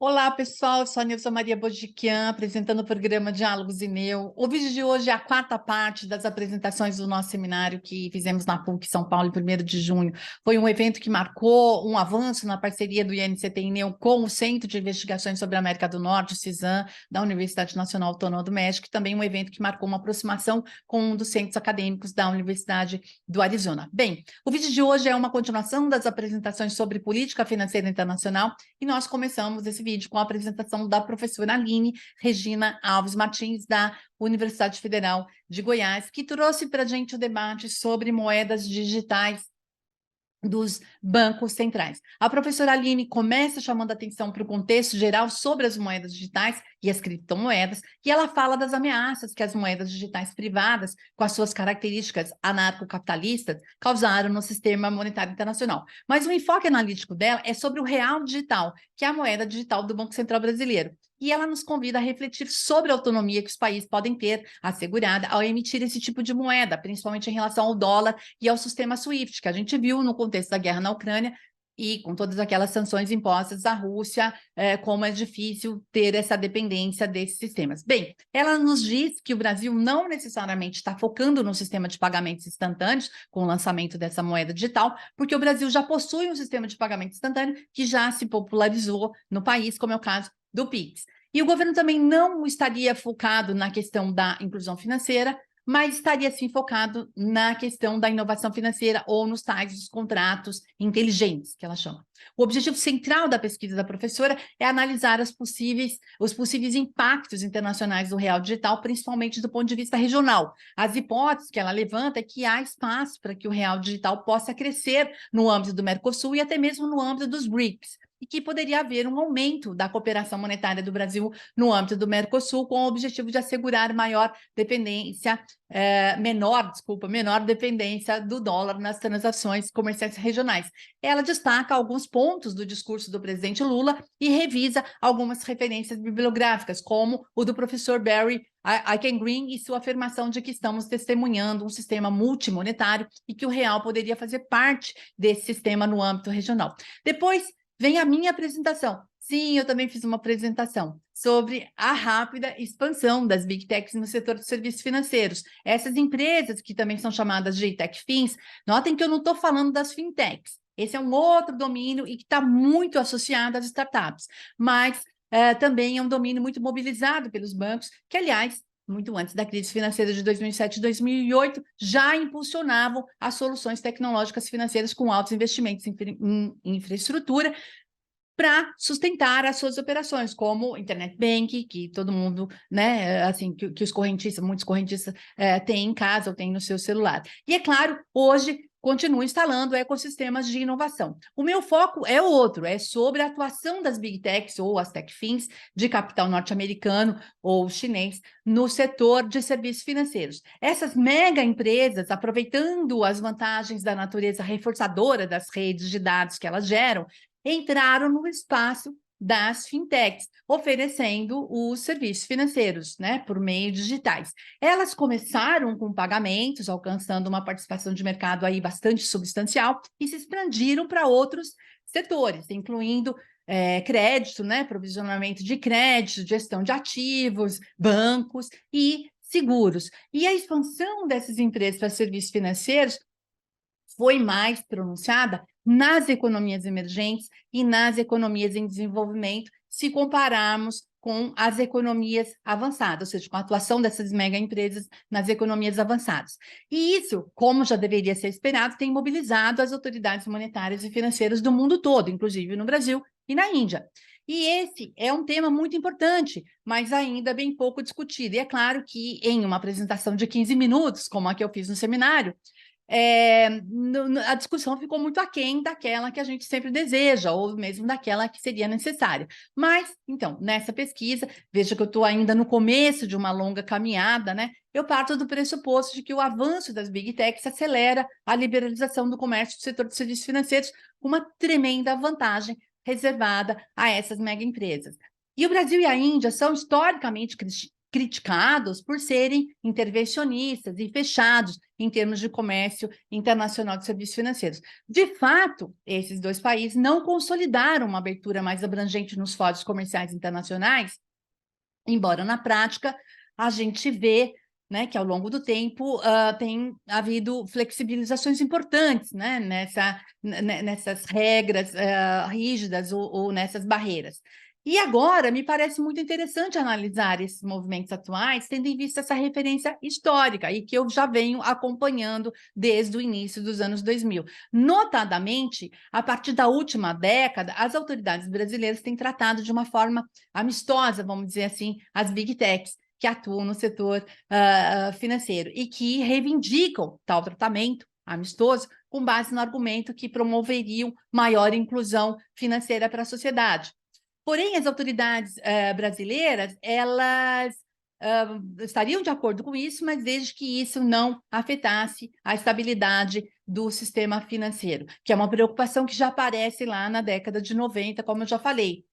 Olá, pessoal, eu sou a Nilza Maria Bojiquian, apresentando o programa Diálogos INEU. O vídeo de hoje é a quarta parte das apresentações do nosso seminário que fizemos na PUC São Paulo, em 1º de junho. Foi um evento que marcou um avanço na parceria do INCT INEU com o Centro de Investigações sobre a América do Norte, o CISAM, da Universidade Nacional Autônoma do México, e também um evento que marcou uma aproximação com um dos centros acadêmicos da Universidade do Arizona. Bem, o vídeo de hoje é uma continuação das apresentações sobre política financeira internacional, e nós começamos esse vídeo com a apresentação da professora Aline Regina Alves Martins, da Universidade Federal de Goiás, que trouxe para a gente o debate sobre moedas digitais dos bancos centrais. A professora Aline começa chamando a atenção para o contexto geral sobre as moedas digitais e as criptomoedas, e ela fala das ameaças que as moedas digitais privadas, com as suas características anarcocapitalistas, causaram no sistema monetário internacional. Mas o enfoque analítico dela é sobre o real digital, que é a moeda digital do Banco Central Brasileiro. E ela nos convida a refletir sobre a autonomia que os países podem ter assegurada ao emitir esse tipo de moeda, principalmente em relação ao dólar e ao sistema SWIFT, que a gente viu no contexto da guerra na Ucrânia, e com todas aquelas sanções impostas à Rússia, como é difícil ter essa dependência desses sistemas. Bem, ela nos diz que o Brasil não necessariamente está focando no sistema de pagamentos instantâneos com o lançamento dessa moeda digital, porque o Brasil já possui um sistema de pagamento instantâneo que já se popularizou no país, como é o caso do PIX. E o governo também não estaria focado na questão da inclusão financeira, mas estaria sim focado na questão da inovação financeira ou nos tais dos contratos inteligentes, que ela chama. O objetivo central da pesquisa da professora é analisar os possíveis impactos internacionais do real digital, principalmente do ponto de vista regional. As hipóteses que ela levanta é que há espaço para que o real digital possa crescer no âmbito do Mercosul e até mesmo no âmbito dos BRICS, e que poderia haver um aumento da cooperação monetária do Brasil no âmbito do Mercosul, com o objetivo de assegurar menor dependência do dólar nas transações comerciais regionais. Ela destaca alguns pontos do discurso do presidente Lula e revisa algumas referências bibliográficas, como o do professor Barry Eichengreen e sua afirmação de que estamos testemunhando um sistema multimonetário e que o real poderia fazer parte desse sistema no âmbito regional. Depois vem a minha apresentação. Sim, eu também fiz uma apresentação sobre a rápida expansão das Big Techs no setor de serviços financeiros. Essas empresas, que também são chamadas de TechFins, notem que eu não estou falando das fintechs. Esse é um outro domínio e que está muito associado às startups, mas também é um domínio muito mobilizado pelos bancos, que, aliás, muito antes da crise financeira de 2007 e 2008, já impulsionavam as soluções tecnológicas financeiras com altos investimentos em infraestrutura para sustentar as suas operações, como Internet Bank, que todo mundo, né, assim, que os correntistas, muitos correntistas têm em casa ou têm no seu celular. E, é claro, hoje continua instalando ecossistemas de inovação. O meu foco é outro, é sobre a atuação das Big Techs ou as TechFins de capital norte-americano ou chinês no setor de serviços financeiros. Essas mega empresas, aproveitando as vantagens da natureza reforçadora das redes de dados que elas geram, entraram no espaço das fintechs, oferecendo os serviços financeiros, né, por meio digitais. Elas começaram com pagamentos, alcançando uma participação de mercado aí bastante substancial e se expandiram para outros setores, incluindo crédito, né, provisionamento de crédito, gestão de ativos, bancos e seguros. E a expansão dessas empresas para serviços financeiros foi mais pronunciada nas economias emergentes e nas economias em desenvolvimento, se compararmos com as economias avançadas, ou seja, com a atuação dessas mega empresas nas economias avançadas. E isso, como já deveria ser esperado, tem mobilizado as autoridades monetárias e financeiras do mundo todo, inclusive no Brasil e na Índia. E esse é um tema muito importante, mas ainda bem pouco discutido. E é claro que em uma apresentação de 15 minutos, como a que eu fiz no seminário, a discussão ficou muito aquém daquela que a gente sempre deseja, ou mesmo daquela que seria necessária. Mas, então, nessa pesquisa, veja que eu estou ainda no começo de uma longa caminhada, né? Eu parto do pressuposto de que o avanço das Big Techs acelera a liberalização do comércio do setor de serviços financeiros, com uma tremenda vantagem reservada a essas mega empresas. E o Brasil e a Índia são historicamente criticados por serem intervencionistas e fechados em termos de comércio internacional de serviços financeiros. De fato, esses dois países não consolidaram uma abertura mais abrangente nos fóruns comerciais internacionais, embora na prática a gente vê, né, que ao longo do tempo tem havido flexibilizações importantes, né, nessas regras rígidas ou nessas barreiras. E agora me parece muito interessante analisar esses movimentos atuais, tendo em vista essa referência histórica e que eu já venho acompanhando desde o início dos anos 2000. Notadamente, a partir da última década, as autoridades brasileiras têm tratado de uma forma amistosa, vamos dizer assim, as big techs que atuam no setor financeiro e que reivindicam tal tratamento amistoso com base no argumento que promoveriam maior inclusão financeira para a sociedade. Porém, as autoridades brasileiras, elas estariam de acordo com isso, mas desde que isso não afetasse a estabilidade do sistema financeiro, que é uma preocupação que já aparece lá na década de 90, como eu já falei,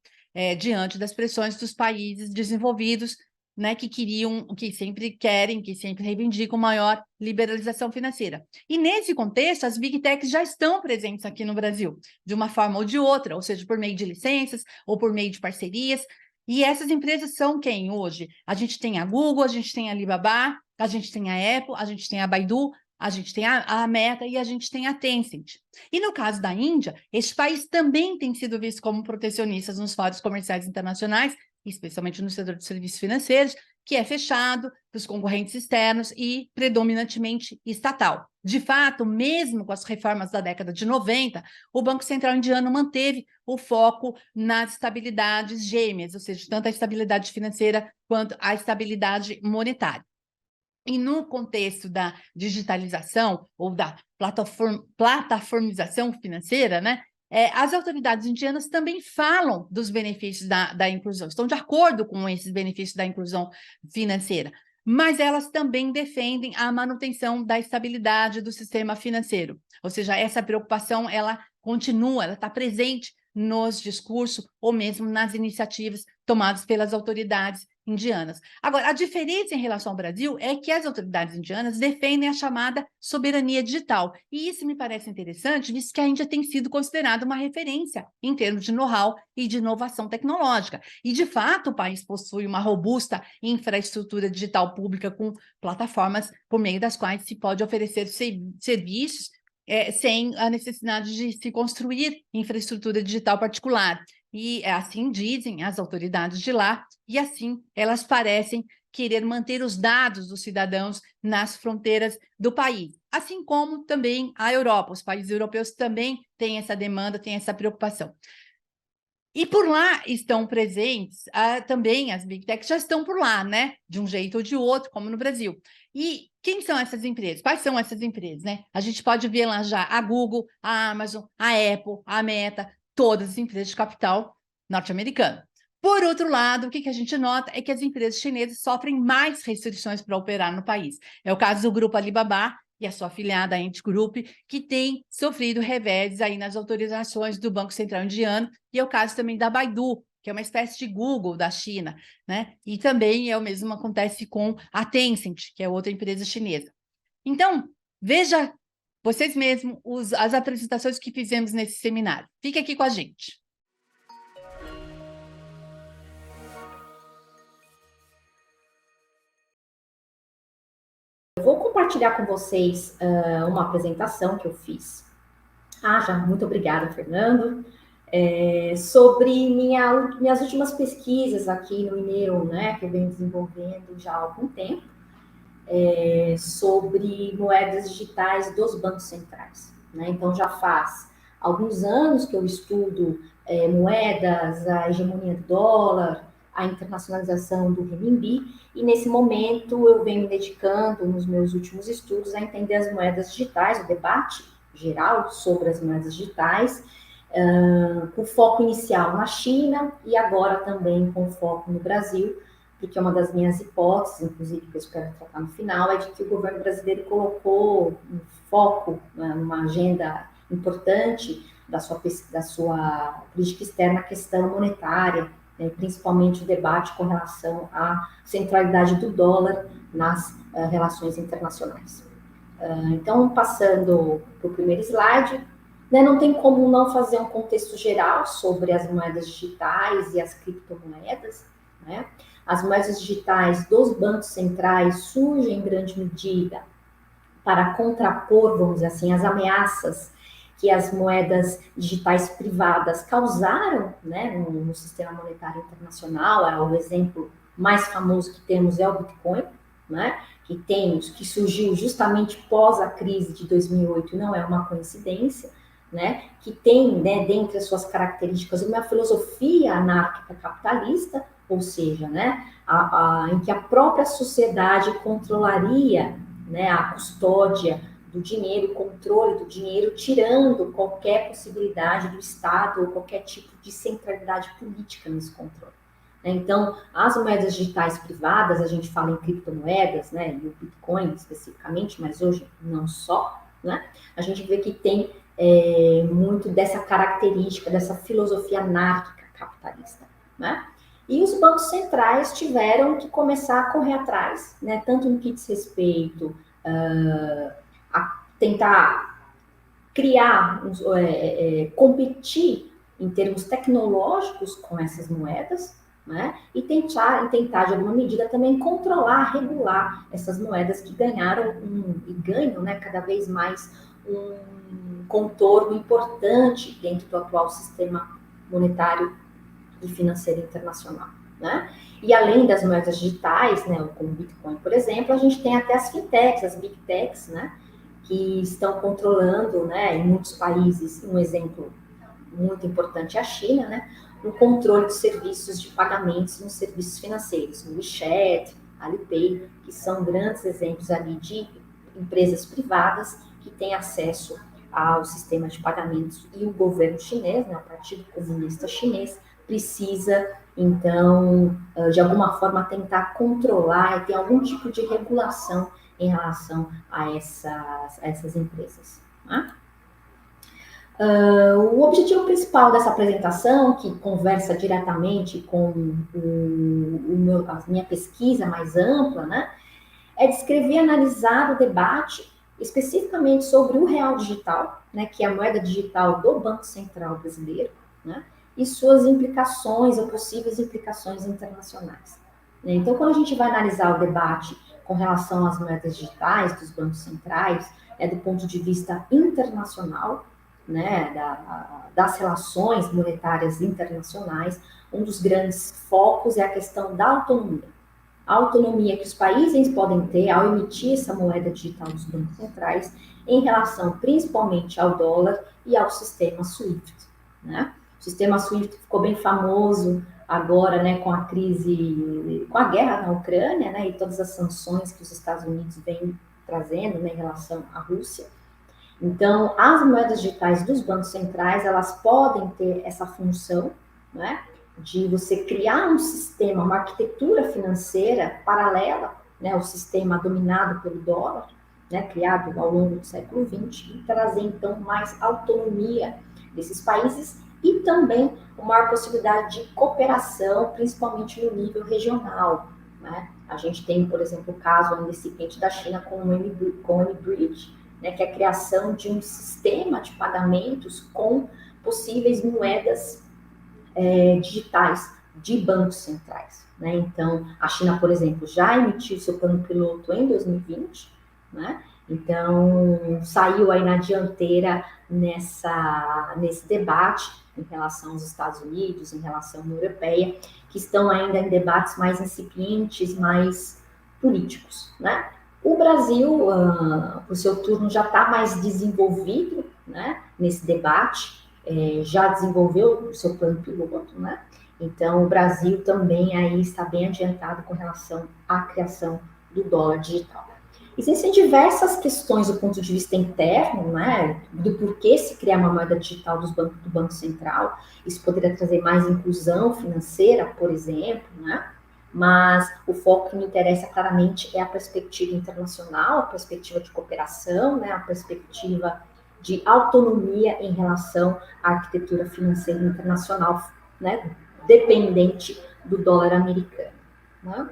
diante das pressões dos países desenvolvidos, né, que sempre querem, que sempre reivindicam maior liberalização financeira. E nesse contexto, as Big Techs já estão presentes aqui no Brasil, de uma forma ou de outra, ou seja, por meio de licenças ou por meio de parcerias. E essas empresas são quem hoje? A gente tem a Google, a gente tem a Alibaba, a gente tem a Apple, a gente tem a Baidu, a gente tem a Meta e a gente tem a Tencent. E no caso da Índia, este país também tem sido visto como protecionistas nos fóruns comerciais internacionais, especialmente no setor de serviços financeiros, que é fechado para os concorrentes externos e predominantemente estatal. De fato, mesmo com as reformas da década de 90, o Banco Central indiano manteve o foco nas estabilidades gêmeas, ou seja, tanto a estabilidade financeira quanto a estabilidade monetária. E no contexto da digitalização ou da plataformização financeira, né, as autoridades indianas também falam dos benefícios da inclusão, estão de acordo com esses benefícios da inclusão financeira, mas elas também defendem a manutenção da estabilidade do sistema financeiro. Ou seja, essa preocupação, ela continua, ela está presente nos discursos ou mesmo nas iniciativas tomadas pelas autoridades indianas. Agora, a diferença em relação ao Brasil é que as autoridades indianas defendem a chamada soberania digital. E isso me parece interessante, visto que a Índia tem sido considerada uma referência em termos de know-how e de inovação tecnológica. E, de fato, o país possui uma robusta infraestrutura digital pública com plataformas por meio das quais se pode oferecer serviços sem a necessidade de se construir infraestrutura digital particular. E assim dizem as autoridades de lá, e assim elas parecem querer manter os dados dos cidadãos nas fronteiras do país. Assim como também a Europa, os países europeus também têm essa demanda, têm essa preocupação. E por lá estão presentes também as Big Techs já estão por lá, né? De um jeito ou de outro, como no Brasil. E quem são essas empresas? Quais são essas empresas, né? A gente pode ver lá já a Google, a Amazon, a Apple, a Meta, todas as empresas de capital norte-americano. Por outro lado, o que a gente nota é que as empresas chinesas sofrem mais restrições para operar no país. É o caso do grupo Alibaba e a sua afiliada, a Ant Group, que tem sofrido reveses aí nas autorizações do Banco Central Indiano, e é o caso também da Baidu, que é uma espécie de Google da China, né? E também o mesmo acontece com a Tencent, que é outra empresa chinesa. Então, veja vocês mesmos as apresentações que fizemos nesse seminário. Fique aqui com a gente. Eu vou compartilhar com vocês uma apresentação que eu fiz. Já, muito obrigada, Fernando. Sobre minhas últimas pesquisas aqui no INEO, né, que eu venho desenvolvendo já há algum tempo, sobre moedas digitais dos bancos centrais. Né? Então, já faz alguns anos que eu estudo moedas, a hegemonia do dólar, a internacionalização do renminbi, e nesse momento eu venho me dedicando, nos meus últimos estudos, a entender as moedas digitais, o debate geral sobre as moedas digitais, com foco inicial na China e agora também com foco no Brasil, porque uma das minhas hipóteses, inclusive, que eu espero tratar no final, é de que o governo brasileiro colocou um foco, numa agenda importante da sua política externa, a questão monetária, principalmente o debate com relação à centralidade do dólar nas relações internacionais. Então, passando para o primeiro slide, né, não tem como não fazer um contexto geral sobre as moedas digitais e as criptomoedas, né? As moedas digitais dos bancos centrais surgem em grande medida para contrapor, vamos dizer assim, as ameaças que as moedas digitais privadas causaram, né, no sistema monetário internacional. O exemplo mais famoso que temos é o Bitcoin, né, que surgiu justamente pós a crise de 2008, não é uma coincidência, né, que tem, né, dentre as suas características, uma filosofia anárquica capitalista, ou seja, né, em que a própria sociedade controlaria, né, a custódia do dinheiro, o controle do dinheiro, tirando qualquer possibilidade do Estado ou qualquer tipo de centralidade política nesse controle. Então, as moedas digitais privadas, a gente fala em criptomoedas, né, e o Bitcoin especificamente, mas hoje não só, né, a gente vê que tem muito dessa característica, dessa filosofia anárquica capitalista, né? E os bancos centrais tiveram que começar a correr atrás, né, tanto no que diz respeito a tentar criar, competir em termos tecnológicos com essas moedas, né, e tentar, de alguma medida, também controlar, regular essas moedas que ganharam e ganham, né, cada vez mais um contorno importante dentro do atual sistema monetário e financeiro internacional, né? E além das moedas digitais, né, como o Bitcoin, por exemplo, a gente tem até as fintechs, as big techs, né, que estão controlando, né, em muitos países. Um exemplo muito importante é a China, né, no controle de serviços de pagamentos nos serviços financeiros, o WeChat, Alipay, que são grandes exemplos ali de empresas privadas que têm acesso ao sistema de pagamentos, e o governo chinês, né, o Partido Comunista Chinês, precisa, então, de alguma forma tentar controlar e ter algum tipo de regulação em relação a essas empresas. Né? O objetivo principal dessa apresentação, que conversa diretamente com a minha pesquisa mais ampla, né, é descrever e analisar o debate especificamente sobre o real digital, né, que é a moeda digital do Banco Central brasileiro, né, e suas implicações ou possíveis implicações internacionais. Então, quando a gente vai analisar o debate com relação às moedas digitais dos bancos centrais, do ponto de vista internacional, né, das relações monetárias internacionais, um dos grandes focos é a questão da autonomia. A autonomia que os países podem ter ao emitir essa moeda digital dos bancos centrais em relação principalmente ao dólar e ao sistema SWIFT, né? O sistema SWIFT ficou bem famoso agora, né, com a crise, com a guerra na Ucrânia, né, e todas as sanções que os Estados Unidos vêm trazendo, né, em relação à Rússia. Então, as moedas digitais dos bancos centrais, elas podem ter essa função, né, de você criar um sistema, uma arquitetura financeira paralela, né, ao sistema dominado pelo dólar, né, criado ao longo do século XX, e trazer, então, mais autonomia desses países e também uma maior possibilidade de cooperação, principalmente no nível regional, né? A gente tem, por exemplo, o caso ainda incipiente da China com o M-Bridge, né, que é a criação de um sistema de pagamentos com possíveis moedas digitais de bancos centrais, né? Então, a China, por exemplo, já emitiu seu plano piloto em 2020, né? Então, saiu aí na dianteira nesse debate em relação aos Estados Unidos, em relação à União Europeia, que estão ainda em debates mais incipientes, mais políticos, né? O Brasil, por seu turno, já está mais desenvolvido, né, nesse debate, já desenvolveu o seu plano piloto, né? Então, o Brasil também aí está bem adiantado com relação à criação do dólar digital. Existem diversas questões do ponto de vista interno, né, do porquê se criar uma moeda digital do Banco Central. Isso poderia trazer mais inclusão financeira, por exemplo, né? Mas o foco que me interessa claramente é a perspectiva internacional, a perspectiva de cooperação, né, a perspectiva de autonomia em relação à arquitetura financeira internacional, né, dependente do dólar americano. Né?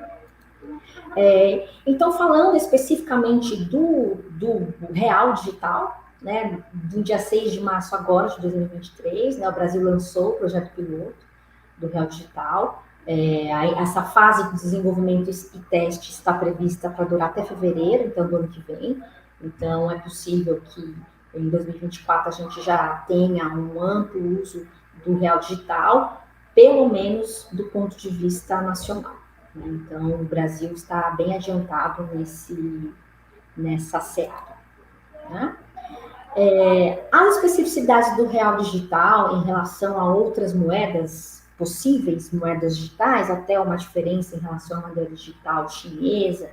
Então, falando especificamente do real digital, né, do dia 6 de março agora de 2023, né, o Brasil lançou o projeto piloto do real digital. Essa fase de desenvolvimento e teste está prevista para durar até fevereiro, então, do ano que vem. Então, é possível que em 2024 a gente já tenha um amplo uso do real digital, pelo menos do ponto de vista nacional. Então, o Brasil está bem adiantado nessa seara. Né? As especificidades do real digital em relação a outras moedas possíveis, moedas digitais, até uma diferença em relação à moeda digital chinesa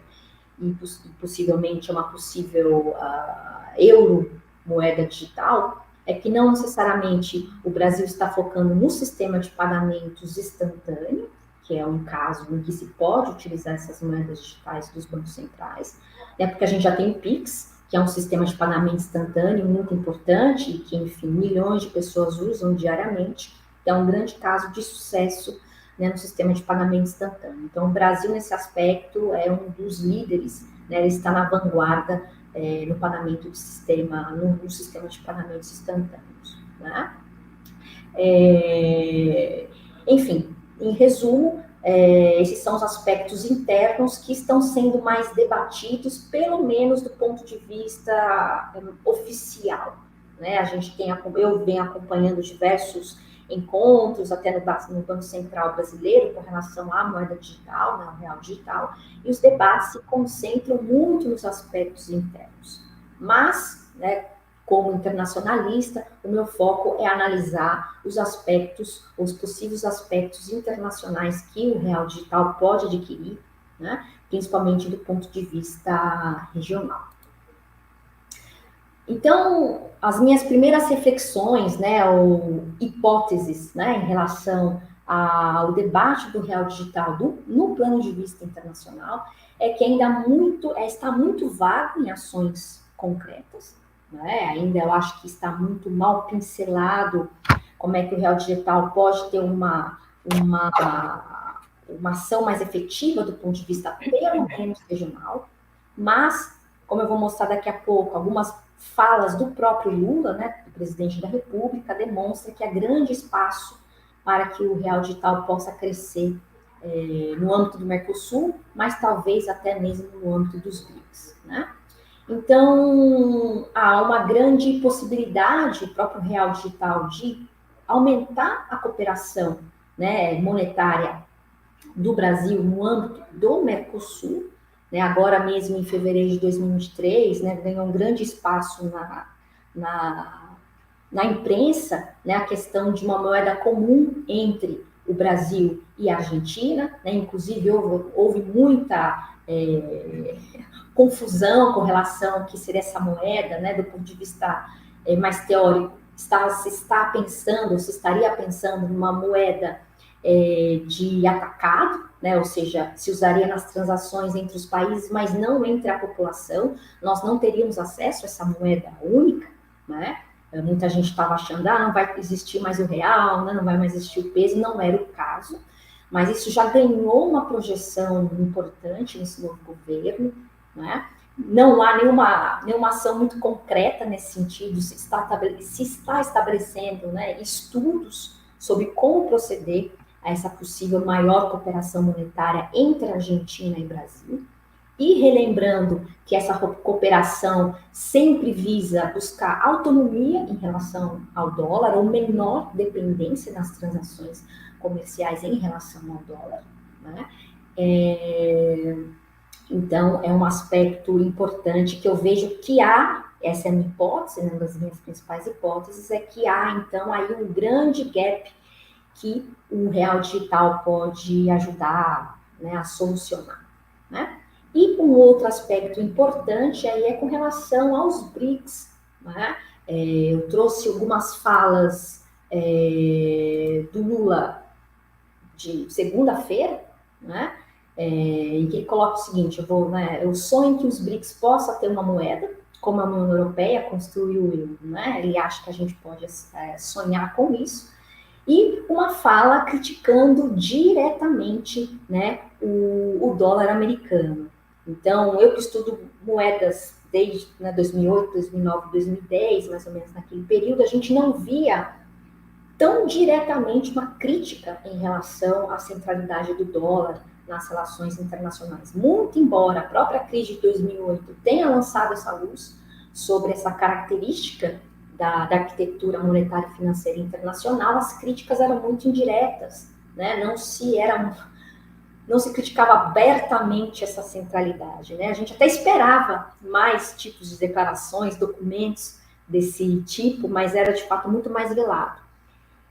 e possivelmente uma possível euro moeda digital, é que não necessariamente o Brasil está focando no sistema de pagamentos instantâneo, que é um caso em que se pode utilizar essas moedas digitais dos bancos centrais, né, porque a gente já tem o Pix, que é um sistema de pagamento instantâneo muito importante e que, enfim, milhões de pessoas usam diariamente. É um grande caso de sucesso, né, no sistema de pagamento instantâneo. Então, o Brasil, nesse aspecto, é um dos líderes, né, ele está na vanguarda no pagamento de sistema, no sistema de pagamentos instantâneos. Né? Enfim, em resumo, esses são os aspectos internos que estão sendo mais debatidos, pelo menos do ponto de vista oficial. Né? Eu venho acompanhando diversos encontros, até no Banco Central brasileiro, com relação à moeda digital, né, ao real digital, e os debates se concentram muito nos aspectos internos. Mas, né, como internacionalista, o meu foco é analisar os possíveis aspectos internacionais que o real digital pode adquirir, né, principalmente do ponto de vista regional. Então, as minhas primeiras reflexões, né, ou hipóteses, né, em relação ao debate do real digital no plano de vista internacional, é que ainda está muito vago em ações concretas, né? Ainda eu acho que está muito mal pincelado como é que o real digital pode ter uma ação mais efetiva do ponto de vista pelo menos regional, mas, como eu vou mostrar daqui a pouco, algumas falas do próprio Lula, né, do presidente da República, demonstra que há grande espaço para que o real digital possa crescer no âmbito do Mercosul, mas talvez até mesmo no âmbito dos BRICS. Né? Então, há uma grande possibilidade, o próprio real digital, de aumentar a cooperação, né, monetária do Brasil no âmbito do Mercosul. Né, agora mesmo, em fevereiro de 2023, né, ganhou um grande espaço na imprensa, né, a questão de uma moeda comum entre o Brasil e a Argentina. Né, inclusive, houve muita confusão com relação ao que seria essa moeda, né, do ponto de vista mais teórico. Se estaria pensando numa moeda de atacado, né, ou seja, se usaria nas transações entre os países, mas não entre a população. Nós não teríamos acesso a essa moeda única, né? Muita gente estava achando, não vai existir mais o real, né, não vai mais existir o peso, não era o caso, mas isso já ganhou uma projeção importante nesse novo governo, né? Não há nenhuma ação muito concreta nesse sentido, se está estabelecendo, né, estudos sobre como proceder a essa possível maior cooperação monetária entre Argentina e Brasil. E relembrando que essa cooperação sempre visa buscar autonomia em relação ao dólar, ou menor dependência nas transações comerciais em relação ao dólar. Né? Então, é um aspecto importante que eu vejo que essa é a minha hipótese, né, uma das minhas principais hipóteses, é que há, então, aí um grande gap que o real digital pode ajudar, né, a solucionar. Né? E um outro aspecto importante aí é com relação aos BRICS. Né? Eu trouxe algumas falas do Lula de segunda-feira, né? Em que ele coloca o seguinte: eu sonho que os BRICS possam ter uma moeda, como a União Europeia construiu, né? Ele acha que a gente pode sonhar com isso. e uma fala criticando diretamente, né, o dólar americano. Então, eu que estudo moedas desde 2008, 2009, 2010, mais ou menos naquele período, a gente não via tão diretamente uma crítica em relação à centralidade do dólar nas relações internacionais. Muito embora a própria crise de 2008 tenha lançado essa luz sobre essa característica da arquitetura monetária e financeira internacional, as críticas eram muito indiretas, né? Não se criticava abertamente essa centralidade, né? A gente até esperava mais tipos de declarações, documentos desse tipo, mas era de fato muito mais velado.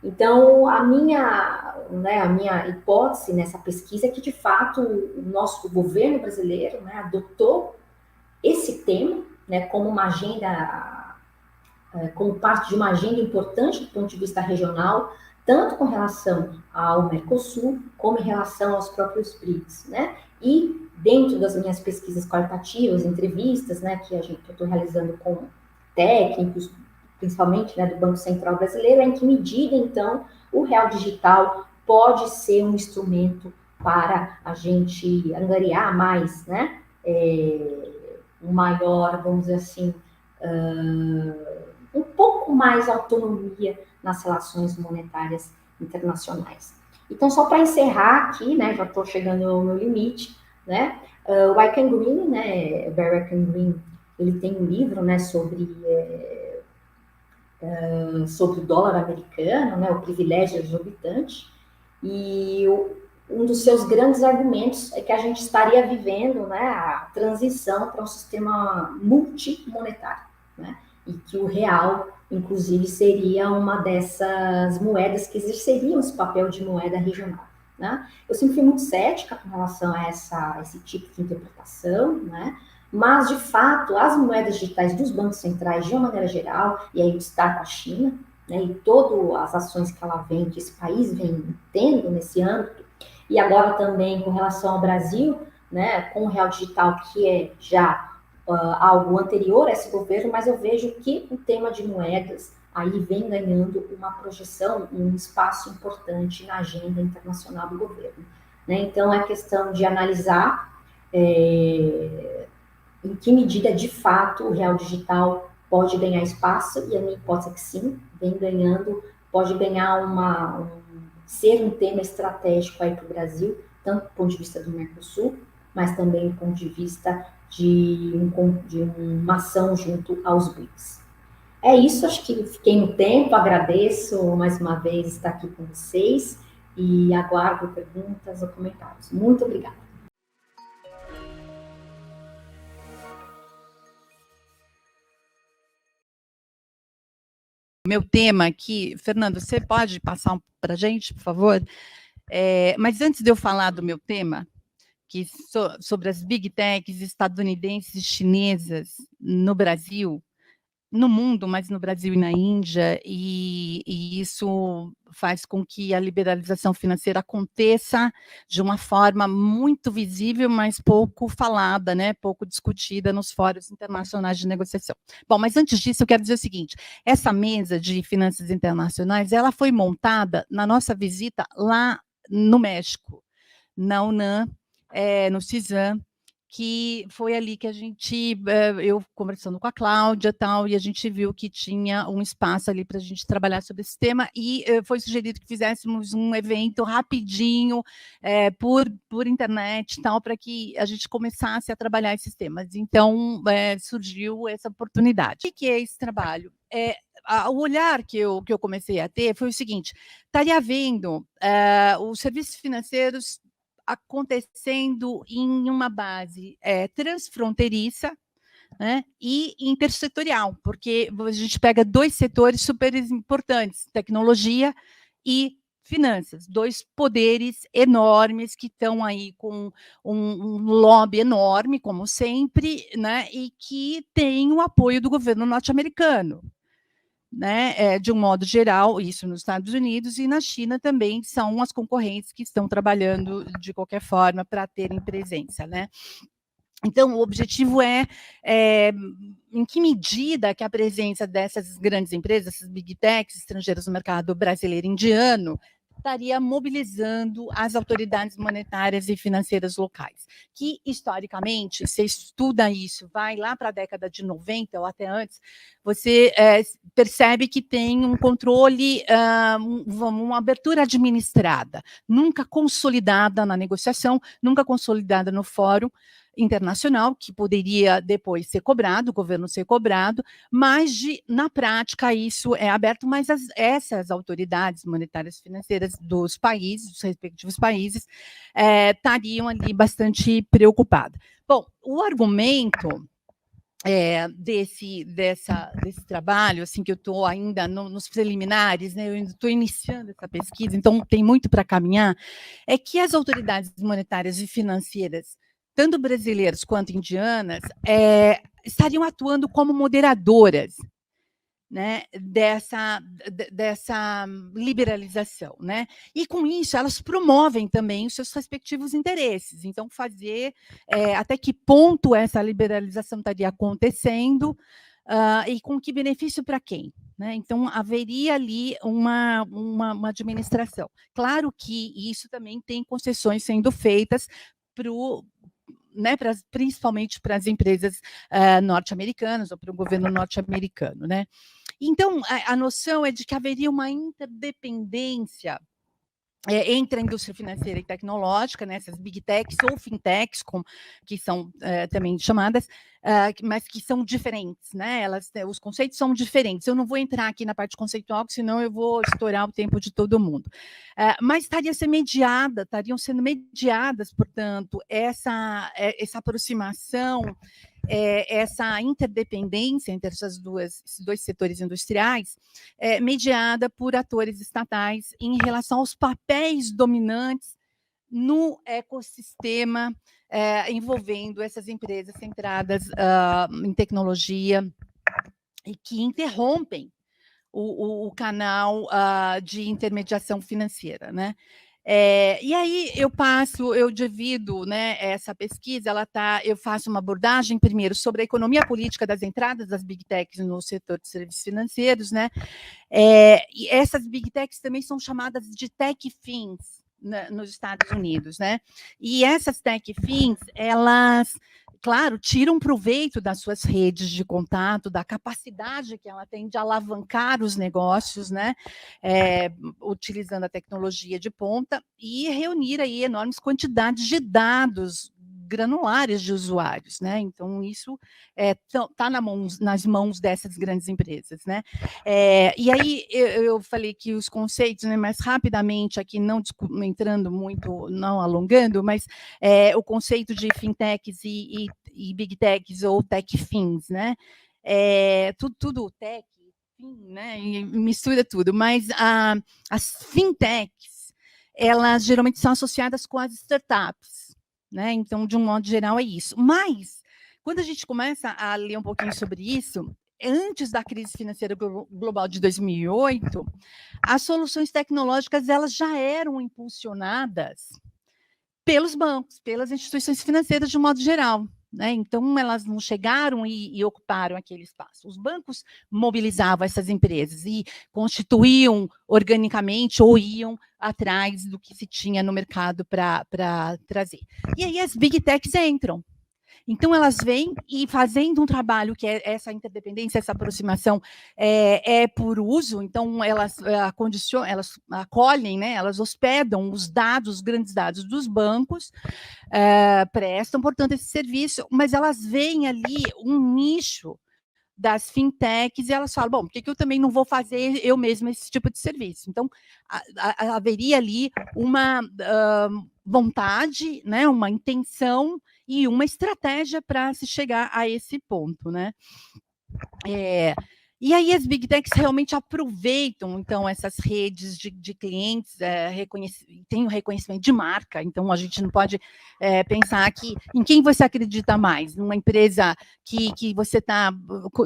Então, a minha hipótese nessa pesquisa é que, de fato, o nosso governo brasileiro, né, adotou esse tema, né, como uma agenda, como parte de uma agenda importante do ponto de vista regional, tanto com relação ao Mercosul, como em relação aos próprios BRICS, né? E dentro das minhas pesquisas qualitativas, entrevistas, né, que eu estou realizando com técnicos, principalmente, né, do Banco Central Brasileiro, em que medida, então, o real digital pode ser um instrumento para a gente angariar mais, né, um maior, vamos dizer assim, um pouco mais autonomia nas relações monetárias internacionais. Então, só para encerrar aqui, né, já estou chegando ao meu limite, né, o Eichengreen, né, Barry Eichengreen, ele tem um livro, né, sobre o dólar americano, né, o privilégio exorbitante, e um dos seus grandes argumentos é que a gente estaria vivendo, né, a transição para um sistema multimonetário, né, e que o real, inclusive, seria uma dessas moedas que exerceriam esse papel de moeda regional. Né? Eu sempre fui muito cética com relação a esse tipo de interpretação, né? Mas, de fato, as moedas digitais dos bancos centrais, de uma maneira geral, e aí eu destaco a China, né, e todas as ações que ela vem, que esse país vem tendo nesse âmbito, e agora também com relação ao Brasil, né, com o real digital, que é já algo anterior a esse governo, mas eu vejo que o tema de moedas aí vem ganhando uma projeção, um espaço importante na agenda internacional do governo. Né? Então, é questão de analisar em que medida, de fato, o real digital pode ganhar espaço, e a minha hipótese é que sim, vem ganhando, pode ganhar ser um tema estratégico aí para o Brasil, tanto do ponto de vista do Mercosul, mas também do ponto de vista de uma ação junto aos BRICS. É isso, acho que fiquei no tempo, agradeço mais uma vez estar aqui com vocês e aguardo perguntas ou comentários. Muito obrigada. Meu tema aqui, Fernando, você pode passar para a gente, por favor? Mas antes de eu falar do meu tema, sobre as big techs estadunidenses e chinesas no Brasil, no mundo, mas no Brasil e na Índia, e isso faz com que a liberalização financeira aconteça de uma forma muito visível, mas pouco falada, né, pouco discutida nos fóruns internacionais de negociação. Bom, mas antes disso, eu quero dizer o seguinte, essa mesa de finanças internacionais, ela foi montada na nossa visita lá no México, na UNAM, no CISAM, que foi ali que a gente, eu conversando com a Cláudia tal, e a gente viu que tinha um espaço ali para a gente trabalhar sobre esse tema, e foi sugerido que fizéssemos um evento rapidinho, por internet tal, para que a gente começasse a trabalhar esses temas. Então, surgiu essa oportunidade. O que é esse trabalho? O olhar que eu comecei a ter foi o seguinte, estaria havendo os serviços financeiros acontecendo em uma base transfronteiriça, né, e intersetorial, porque a gente pega dois setores super importantes, tecnologia e finanças, dois poderes enormes que estão aí com um lobby enorme, como sempre, né, e que tem o apoio do governo norte-americano. Né, de um modo geral, isso nos Estados Unidos e na China também são as concorrentes que estão trabalhando de qualquer forma para terem presença, né? Então, o objetivo é em que medida que a presença dessas grandes empresas, essas big techs estrangeiras no mercado brasileiro e indiano, estaria mobilizando as autoridades monetárias e financeiras locais, que, historicamente, você estuda isso, vai lá para a década de 90 ou até antes, você percebe que tem um controle, uma abertura administrada, nunca consolidada na negociação, nunca consolidada no fórum internacional, que poderia depois ser cobrado, o governo ser cobrado, mas na prática isso é aberto, mas essas autoridades monetárias e financeiras dos países, dos respectivos países, estariam ali bastante preocupadas. Bom, o argumento desse trabalho, assim, que eu estou ainda nos preliminares, né, eu estou iniciando essa pesquisa, então tem muito para caminhar, é que as autoridades monetárias e financeiras, tanto brasileiras quanto indianas, estariam atuando como moderadoras, né, dessa liberalização, né? E com isso elas promovem também os seus respectivos interesses. Então, fazer até que ponto essa liberalização estaria acontecendo e com que benefício para quem? Né? Então, haveria ali uma administração. Claro que isso também tem concessões sendo feitas para né, principalmente para as empresas norte-americanas ou para o governo norte-americano, né? Então, a noção é de que haveria uma interdependência entre a indústria financeira e tecnológica, né, essas big techs ou fintechs, que são também chamadas, mas que são diferentes, né? Os conceitos são diferentes. Eu não vou entrar aqui na parte conceitual, senão eu vou estourar o tempo de todo mundo. Mas estariam sendo mediadas, portanto, essa aproximação, essa interdependência entre esses dois setores industriais, mediada por atores estatais em relação aos papéis dominantes no ecossistema envolvendo essas empresas centradas em tecnologia e que interrompem o canal de intermediação financeira, né? E aí eu divido, né, essa pesquisa, eu faço uma abordagem primeiro sobre a economia política das entradas das big techs no setor de serviços financeiros, né? E essas big techs também são chamadas de tech fins nos Estados Unidos, né? E essas tech fins, elas, claro, tiram proveito das suas redes de contato, da capacidade que ela tem de alavancar os negócios, né? Utilizando a tecnologia de ponta e reunir aí enormes quantidades de dados granulares de usuários, né? Então, isso está nas mãos dessas grandes empresas, né? E aí, eu falei que os conceitos, né, mais rapidamente aqui, não entrando muito, não alongando, mas o conceito de fintechs e big techs ou tech fins, né? Tudo tech, fim, né? E mistura tudo, mas as fintechs, elas geralmente são associadas com as startups, né? Então, de um modo geral, é isso. Mas, quando a gente começa a ler um pouquinho sobre isso, antes da crise financeira global de 2008, as soluções tecnológicas elas já eram impulsionadas pelos bancos, pelas instituições financeiras de um modo geral. Né? Então, elas não chegaram e ocuparam aquele espaço. Os bancos mobilizavam essas empresas e constituíam organicamente ou iam atrás do que se tinha no mercado para trazer. E aí as big techs entram. Então, elas vêm e fazendo um trabalho que é essa interdependência, essa aproximação por uso, então elas elas acolhem, né, elas hospedam os dados, os grandes dados dos bancos, prestam, portanto, esse serviço, mas elas veem ali um nicho das fintechs e elas falam, bom, por que eu também não vou fazer eu mesma esse tipo de serviço? Então, haveria ali uma vontade, né, uma intenção e uma estratégia para se chegar a esse ponto, né? E aí as big techs realmente aproveitam, então, essas redes de clientes, tem o reconhecimento de marca, então a gente não pode pensar que em quem você acredita mais, numa empresa que você está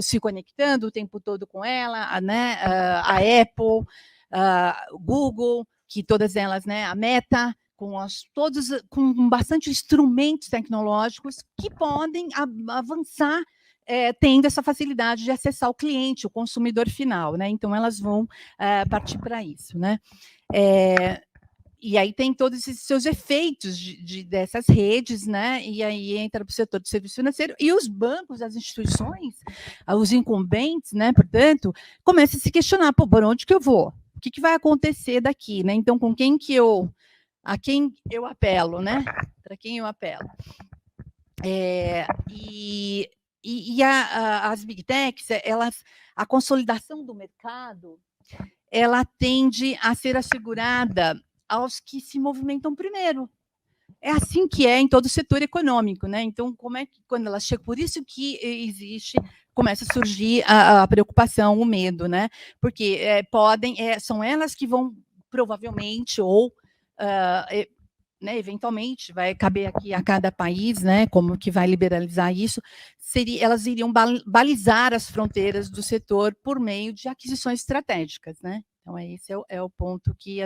se conectando o tempo todo com ela, né? A Apple, Google, que todas elas, né? A Meta, com bastante instrumentos tecnológicos que podem avançar, tendo essa facilidade de acessar o cliente, o consumidor final, né? Então, elas vão partir para isso, né? E aí tem todos esses seus efeitos dessas redes, né? E aí entra para o setor do serviço financeiro e os bancos, as instituições, os incumbentes, né? Portanto, começam a se questionar: pô, por onde que eu vou? O que vai acontecer daqui, né? Então, a quem eu apelo, né? Para quem eu apelo? As big techs, a consolidação do mercado, ela tende a ser assegurada aos que se movimentam primeiro. É assim que é em todo o setor econômico, né? Então, como é que quando ela chega, por isso que começa a surgir a preocupação, o medo, né? Porque são elas que vão provavelmente ou né, eventualmente vai caber aqui a cada país, né, como que vai liberalizar isso, elas iriam balizar as fronteiras do setor por meio de aquisições estratégicas, né? Então, esse é o ponto que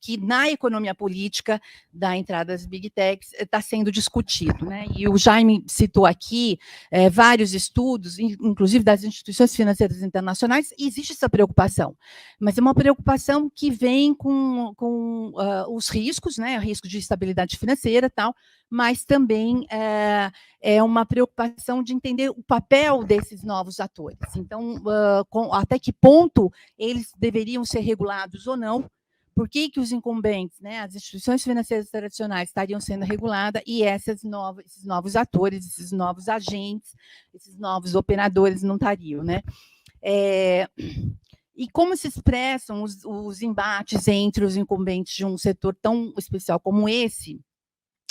que na economia política da entrada das Big Techs está sendo discutido, né? E o Jaime citou aqui vários estudos, inclusive das instituições financeiras internacionais, e existe essa preocupação, mas é uma preocupação que vem com os riscos, né? O risco de instabilidade financeira e tal, mas também é uma preocupação de entender o papel desses novos atores. Então, até que ponto eles deveriam ser regulados ou não, por que os incumbentes, né, as instituições financeiras tradicionais estariam sendo reguladas e esses novos atores, esses novos agentes, esses novos operadores não estariam, né? E como se expressam os embates entre os incumbentes de um setor tão especial como esse,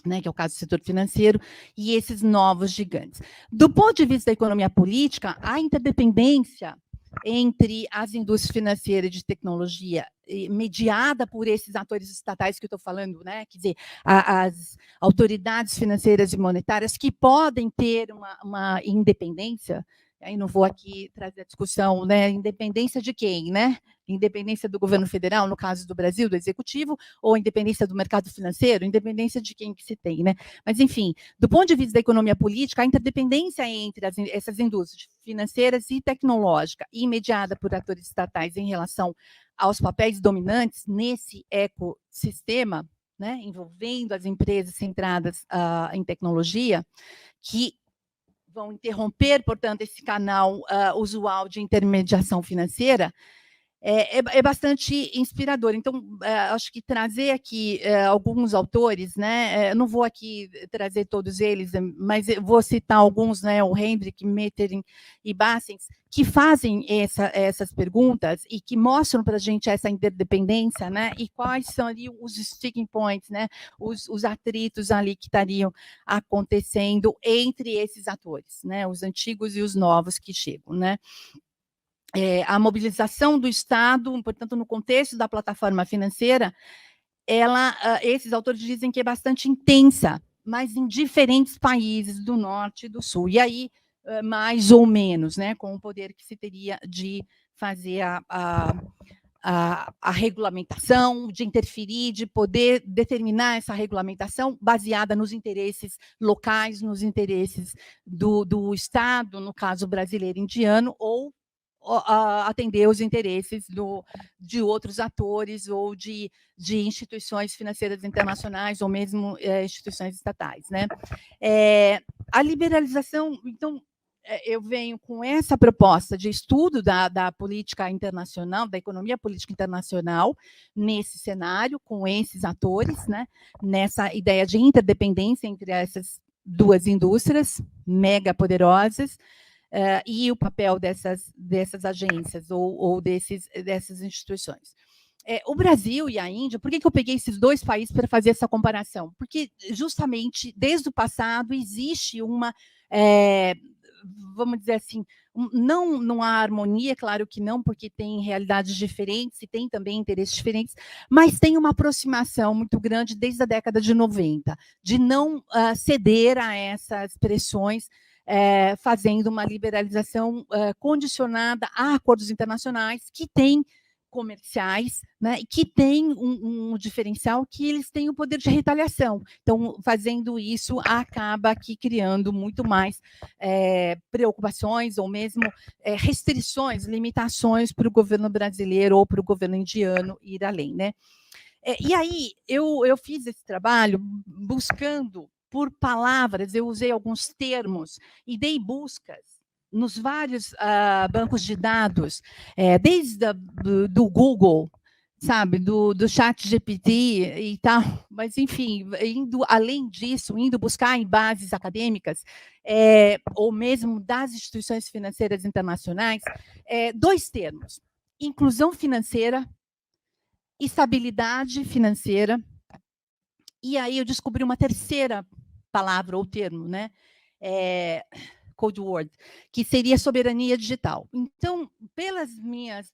né, que é o caso do setor financeiro, e esses novos gigantes. Do ponto de vista da economia política, a interdependência entre as indústrias financeiras e de tecnologia, mediada por esses atores estatais que eu estou falando, né, quer dizer, as autoridades financeiras e monetárias que podem ter uma independência. Aí não vou aqui trazer a discussão, né? Independência de quem, né? Independência do governo federal, no caso do Brasil, do executivo, ou independência do mercado financeiro, independência de quem que se tem, né? Mas, enfim, do ponto de vista da economia política, a interdependência entre essas indústrias financeiras e tecnológica, e mediada por atores estatais em relação aos papéis dominantes nesse ecossistema, né? Envolvendo as empresas centradas em tecnologia, que vão interromper, portanto, esse canal usual de intermediação financeira, é bastante inspirador. Então, acho que trazer aqui alguns autores, né? Não vou aqui trazer todos eles, mas vou citar alguns, né? O Hendrik, Mettering e Bassens, que fazem essas perguntas e que mostram para a gente essa interdependência, né? E quais são ali os sticking points, né? Os atritos ali que estariam acontecendo entre esses atores, né? Os antigos e os novos que chegam, né? A mobilização do Estado, portanto, no contexto da plataforma financeira, esses autores dizem que é bastante intensa, mas em diferentes países do norte e do sul. E aí, mais ou menos, né, com o poder que se teria de fazer a regulamentação, de interferir, de poder determinar essa regulamentação baseada nos interesses locais, nos interesses do Estado, no caso brasileiro indiano, ou atender os interesses de outros atores ou de instituições financeiras internacionais ou mesmo instituições estatais, né? A liberalização, então, eu venho com essa proposta de estudo da política internacional, da economia política internacional, nesse cenário, com esses atores, né? Nessa ideia de interdependência entre essas duas indústrias mega poderosas, e o papel dessas agências ou dessas instituições. O Brasil e a Índia, por que eu peguei esses dois países para fazer essa comparação? Porque, justamente, desde o passado, existe uma, vamos dizer assim, não há harmonia, claro que não, porque tem realidades diferentes e tem também interesses diferentes, mas tem uma aproximação muito grande desde a década de 90, de não ceder a essas pressões, fazendo uma liberalização condicionada a acordos internacionais que têm comerciais, né, que têm um diferencial que eles têm o poder de retaliação. Então, fazendo isso, acaba aqui criando muito mais preocupações ou mesmo restrições, limitações para o governo brasileiro ou para o governo indiano ir além, né? E aí, eu fiz esse trabalho buscando por palavras, eu usei alguns termos e dei buscas nos vários bancos de dados, desde do Google, sabe, do chat GPT e tal, mas enfim, indo além disso, indo buscar em bases acadêmicas, ou mesmo das instituições financeiras internacionais, dois termos: inclusão financeira, estabilidade financeira, e aí eu descobri uma terceira palavra ou termo, né? Code word, que seria soberania digital. Então, pelas minhas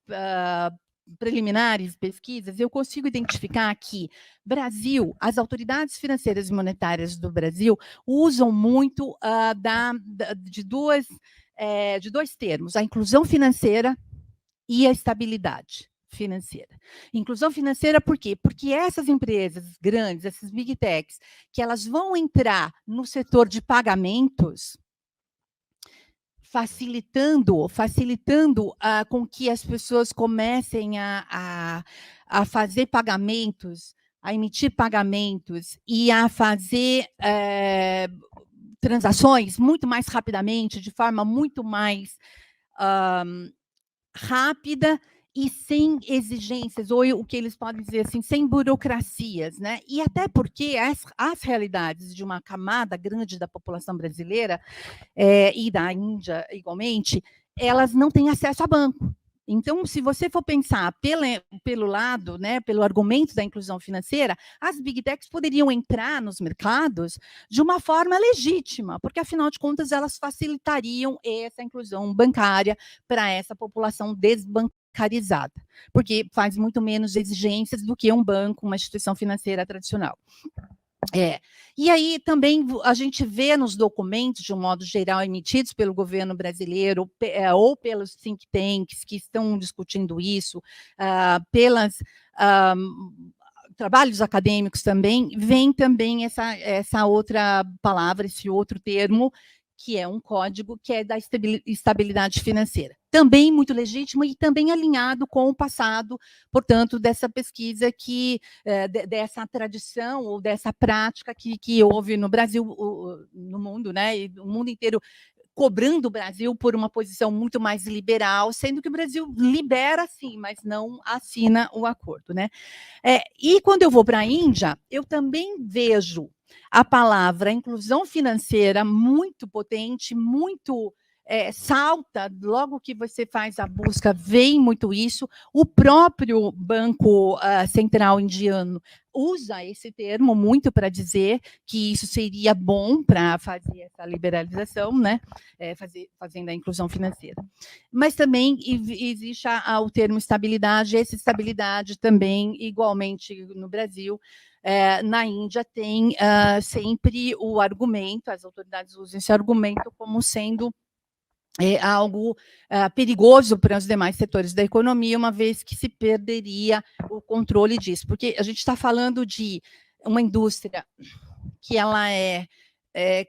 preliminares pesquisas, eu consigo identificar que Brasil, as autoridades financeiras e monetárias do Brasil usam muito de dois termos: a inclusão financeira e a estabilidade financeira. Inclusão financeira por quê? Porque essas empresas grandes, essas big techs, que elas vão entrar no setor de pagamentos, facilitando com que as pessoas comecem a fazer pagamentos, a emitir pagamentos e a fazer transações muito mais rapidamente, de forma muito mais rápida e sem exigências, ou o que eles podem dizer assim, sem burocracias, né? E até porque as realidades de uma camada grande da população brasileira e da Índia igualmente, elas não têm acesso a banco. Então, se você for pensar pelo lado, né, pelo argumento da inclusão financeira, as big techs poderiam entrar nos mercados de uma forma legítima, porque, afinal de contas, elas facilitariam essa inclusão bancária para essa população desbancarizada, porque faz muito menos exigências do que um banco, uma instituição financeira tradicional. E aí também a gente vê nos documentos, de um modo geral, emitidos pelo governo brasileiro ou pelos think tanks que estão discutindo isso, pelos trabalhos acadêmicos também, vem também essa outra palavra, esse outro termo, que é um código, que é da estabilidade financeira. Também muito legítimo e também alinhado com o passado, portanto, dessa pesquisa dessa tradição ou dessa prática que houve no Brasil, no mundo, né? E o mundo inteiro cobrando o Brasil por uma posição muito mais liberal, sendo que o Brasil libera sim, mas não assina o acordo, né? E quando eu vou para a Índia, eu também vejo a palavra inclusão financeira muito potente, muito salta, logo que você faz a busca, vem muito isso. O próprio Banco Central Indiano usa esse termo muito para dizer que isso seria bom para fazer essa liberalização, né? Fazendo a inclusão financeira. Mas também existe o termo estabilidade, essa estabilidade também, igualmente no Brasil, na Índia tem sempre o argumento, as autoridades usam esse argumento como sendo algo perigoso para os demais setores da economia, uma vez que se perderia o controle disso, porque a gente está falando de uma indústria que ela é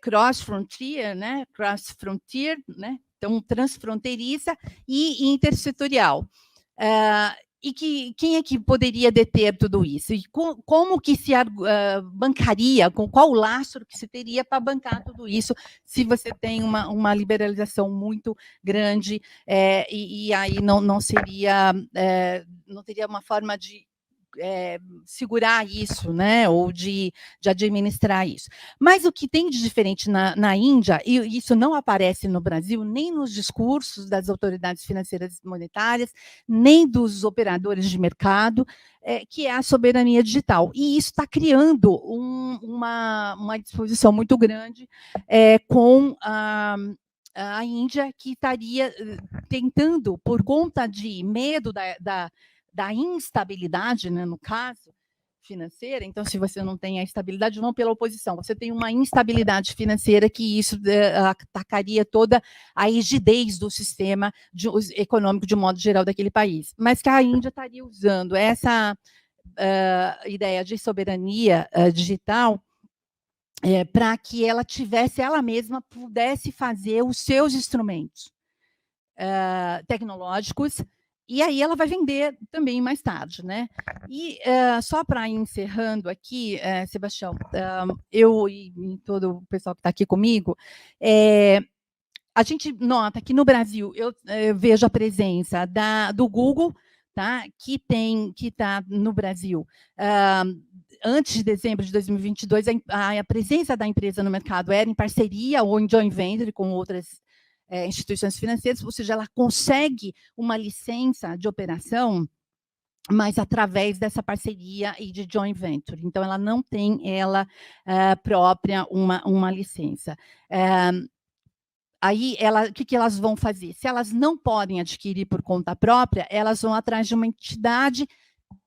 cross-frontier, né? Cross-frontier, né? Então, transfronteiriça e intersetorial. E quem é que poderia deter tudo isso? E como que se bancaria, com qual lastro que se teria para bancar tudo isso, se você tem uma liberalização muito grande, e aí não seria, não teria uma forma de segurar isso, né, ou de administrar isso. Mas o que tem de diferente na Índia, e isso não aparece no Brasil, nem nos discursos das autoridades financeiras e monetárias, nem dos operadores de mercado, que é a soberania digital. E isso está criando uma disposição muito grande com a Índia, que estaria tentando, por conta de medo da instabilidade, né, no caso, financeira, então, se você não tem a estabilidade, não pela oposição, você tem uma instabilidade financeira que isso atacaria toda a rigidez do sistema econômico, de modo geral, daquele país. Mas que a Índia estaria usando essa ideia de soberania digital para que ela tivesse, ela mesma pudesse fazer os seus instrumentos tecnológicos, e aí ela vai vender também mais tarde, né? E só para ir encerrando aqui, Sebastião, eu e todo o pessoal que está aqui comigo, a gente nota que no Brasil eu vejo a presença do Google, tá? Que está no Brasil. Antes de dezembro de 2022, a presença da empresa no mercado era em parceria ou em joint venture com outras instituições financeiras, ou seja, ela consegue uma licença de operação, mas através dessa parceria e de joint venture. Então, ela não tem ela própria uma licença. Aí, o que elas vão fazer? Se elas não podem adquirir por conta própria, elas vão atrás de uma entidade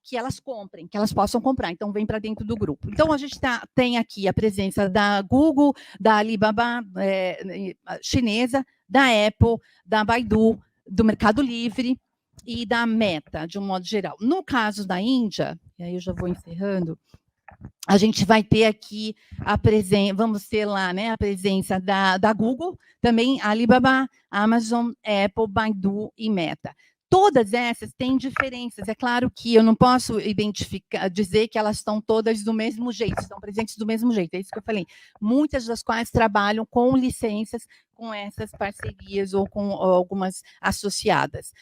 que elas comprem, que elas possam comprar. Então, vem para dentro do grupo. Então, a gente tem aqui a presença da Google, da Alibaba chinesa, da Apple, da Baidu, do Mercado Livre e da Meta, de um modo geral. No caso da Índia, e aí eu já vou encerrando, a gente vai ter aqui a presença, vamos ter lá, né, a presença da Google, também Alibaba, Amazon, Apple, Baidu e Meta. Todas essas têm diferenças. É claro que eu não posso dizer que elas estão todas do mesmo jeito, estão presentes do mesmo jeito, é isso que eu falei. Muitas das quais trabalham com licenças, com essas parcerias ou com algumas associadas.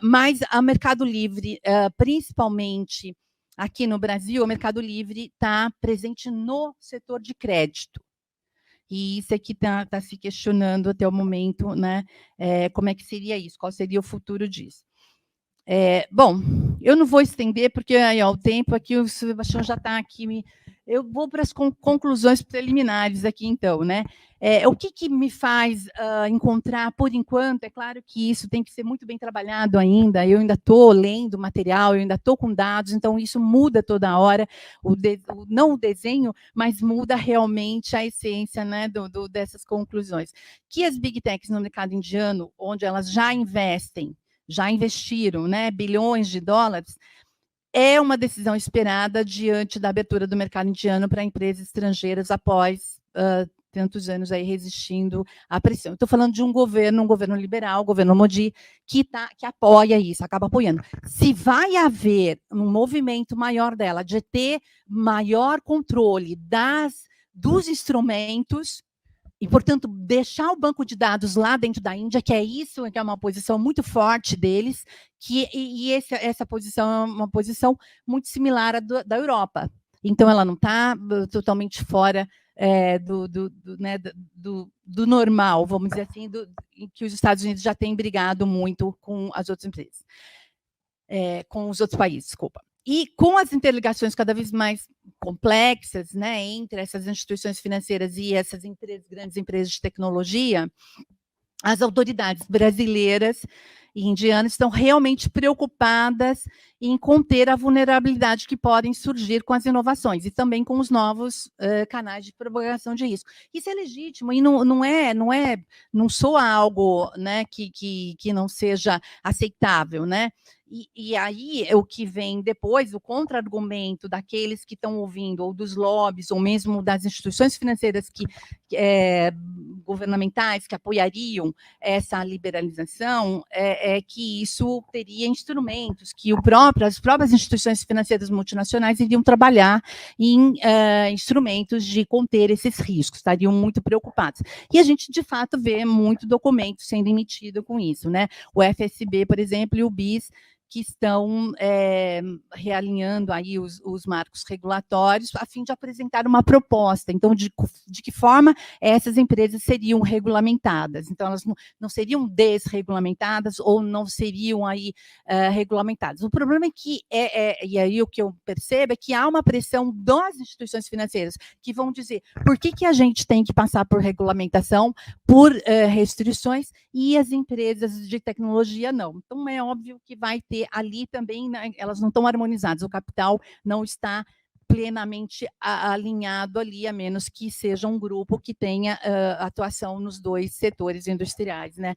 Mas a Mercado Livre, principalmente aqui no Brasil, o Mercado Livre está presente no setor de crédito. E isso aqui está se questionando até o momento, né? Como é que seria isso? Qual seria o futuro disso? Bom, eu não vou estender, porque aí, ó, o tempo aqui, o Sebastião já está aqui. Eu vou para as conclusões preliminares aqui, então, né? O que me faz encontrar, por enquanto, é claro que isso tem que ser muito bem trabalhado ainda, eu ainda estou lendo material, eu ainda estou com dados, então isso muda toda hora, não o desenho, mas muda realmente a essência, né, dessas conclusões. Que as Big Techs no mercado indiano, onde elas já investiram, né, bilhões de dólares, é uma decisão esperada diante da abertura do mercado indiano para empresas estrangeiras após tantos anos aí resistindo à pressão. Estou falando de um governo liberal, o governo Modi, que apoia isso, acaba apoiando. Se vai haver um movimento maior dela, de ter maior controle dos instrumentos, e, portanto, deixar o banco de dados lá dentro da Índia, que é uma posição muito forte deles, essa posição é uma posição muito similar à da Europa. Então, ela não está totalmente fora do normal, vamos dizer assim, em que os Estados Unidos já têm brigado muito com as outras empresas, com os outros países, desculpa. E com as interligações cada vez mais complexas, né, entre essas instituições financeiras e essas grandes empresas de tecnologia, as autoridades brasileiras e indianas estão realmente preocupadas em conter a vulnerabilidade que podem surgir com as inovações e também com os novos canais de propagação de risco. Isso é legítimo e não soa algo, né, que não seja aceitável, né? E aí, o que vem depois, o contra-argumento daqueles que estão ouvindo, ou dos lobbies, ou mesmo das instituições financeiras governamentais que apoiariam essa liberalização, é que isso teria instrumentos, que as próprias instituições financeiras multinacionais iriam trabalhar em instrumentos de conter esses riscos, estariam muito preocupados. E a gente, de fato, vê muito documento sendo emitido com isso, né? O FSB, por exemplo, e o BIS, que estão realinhando aí os marcos regulatórios a fim de apresentar uma proposta. Então, de que forma essas empresas seriam regulamentadas? Então, elas não seriam desregulamentadas ou não seriam aí regulamentadas. O problema é que, e aí o que eu percebo é que há uma pressão das instituições financeiras que vão dizer por que a gente tem que passar por regulamentação, por restrições, e as empresas de tecnologia não. Então, é óbvio que vai ter ali também, né, elas não estão harmonizadas, o capital não está plenamente alinhado ali, a menos que seja um grupo que tenha atuação nos dois setores industriais, né?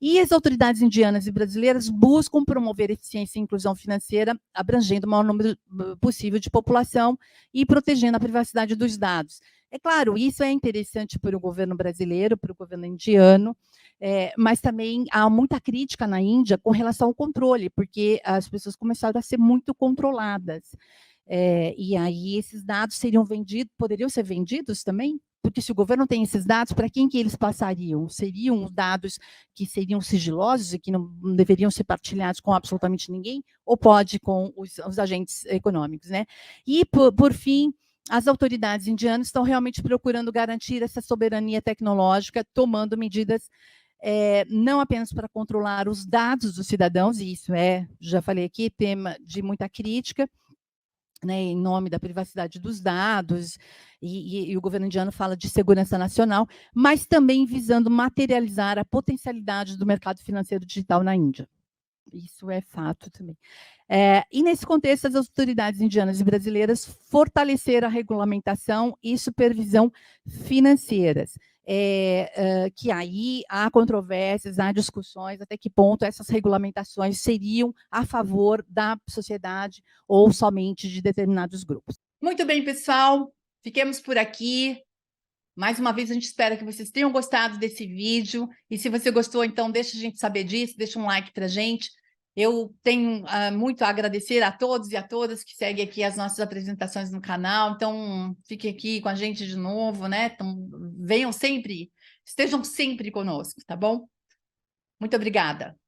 E as autoridades indianas e brasileiras buscam promover eficiência e inclusão financeira, abrangendo o maior número possível de população e protegendo a privacidade dos dados. É claro, isso é interessante para o governo brasileiro, para o governo indiano, mas também há muita crítica na Índia com relação ao controle, porque as pessoas começaram a ser muito controladas. E aí esses dados poderiam ser vendidos também? Porque se o governo tem esses dados, para quem que eles passariam? Seriam dados que seriam sigilosos e que não deveriam ser partilhados com absolutamente ninguém? Ou pode com os agentes econômicos, né? E, por fim, as autoridades indianas estão realmente procurando garantir essa soberania tecnológica, tomando medidas não apenas para controlar os dados dos cidadãos, e isso já falei aqui, tema de muita crítica, né, em nome da privacidade dos dados, e o governo indiano fala de segurança nacional, mas também visando materializar a potencialidade do mercado financeiro digital na Índia. Isso é fato também. E nesse contexto, as autoridades indianas e brasileiras fortaleceram a regulamentação e supervisão financeiras. Que aí há controvérsias, há discussões até que ponto essas regulamentações seriam a favor da sociedade ou somente de determinados grupos. Muito bem, pessoal, fiquemos por aqui. Mais uma vez, a gente espera que vocês tenham gostado desse vídeo, e se você gostou, então deixa a gente saber disso, deixa um like para a gente. Eu tenho muito a agradecer a todos e a todas que seguem aqui as nossas apresentações no canal, então fiquem aqui com a gente de novo, né? Então, venham sempre, estejam sempre conosco, tá bom? Muito obrigada.